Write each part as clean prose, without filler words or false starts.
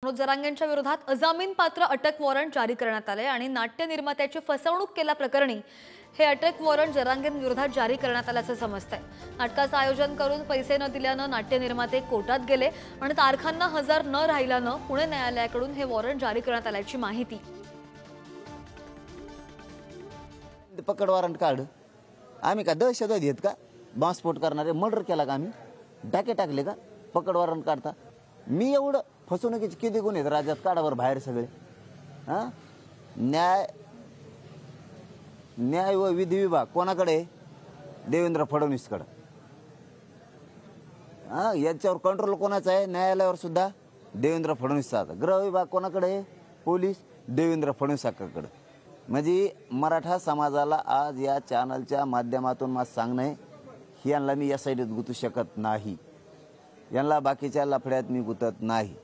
मनोज जरांगेंच्या विरोधात अजामीनपात्र अटक वॉरंट जारी करण्यात आले आणि नाट्य निर्मात्याची फसवणूक केल्याप्रकरणी हे अटक वॉरंट जरांगेंविरोधात जारी करण्यात आल्याचं समजतंय। नाटकाचं आयोजन करून पैसे न दिल्यानं नाट्य निर्माते कोर्टात गेले आणि तारखांना हजर न राहिल्यानं पुणे न्यायालयाकडून हे वॉरंट जारी करण्यात आल्याची माहिती। पकड वॉरंट काढ, आम्ही का दहशतवादी आहेत का? बॉम्बस्फोट करणारे, मर्डर केला का आम्ही? डाके टाकले का? पकड वॉरंट काढता? मी एवढं फसवणुकीचे किती गुन्हे आहेत राज्यात, काढावर बाहेर सगळे। हां, न्याय व विधी विभाग कोणाकडे? देवेंद्र फडणवीसकडे। हां, याच्यावर कंट्रोल कोणाचा आहे? न्यायालयावर सुद्धा देवेंद्र फडणवीसचा। गृह विभाग कोणाकडे? पोलीस देवेंद्र फडणवीसाकडे। म्हणजे मराठा समाजाला आज या चॅनलच्या माध्यमातून मला सांगणं आहे, यांना मी या साईडत गुंतू शकत नाही, यांना बाकीच्या लफड्यात मी गुंतत नाही।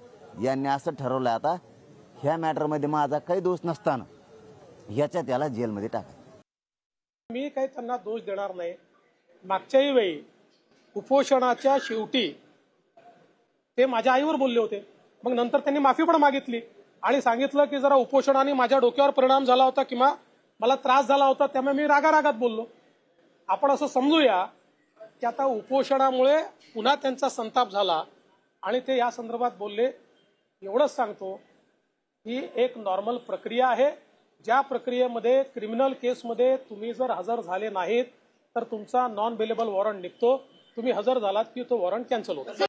यांनी असं ठरवलं आता ह्या मॅटरमध्ये माझा काही दोष नसताना ह्याच्यात त्याला जेलमध्ये टाका। मी काही त्यांना दोष देणार नाही। मागच्याही वेळी उपोषणाच्या शेवटी ते माझ्या आईवर बोलले होते, मग नंतर त्यांनी माफी पण मागितली आणि सांगितलं की जरा उपोषणाने माझ्या डोक्यावर परिणाम झाला होता किंवा मला त्रास झाला होता, त्यामुळे मी रागारागात बोललो। आपण असं समजूया की आता उपोषणामुळे पुन्हा त्यांचा संताप झाला आणि ते या संदर्भात बोलले। एवढंच सांगतो ही एक नॉर्मल प्रक्रिया आहे, ज्या प्रक्रियेमध्ये क्रिमिनल केसमध्ये तुम्ही जर हजर झाले नाहीत तर तुमचा नॉन बेलेबल वॉरंट निघतो, तुम्ही हजर झालात की तो वॉरंट कॅन्सल होतो।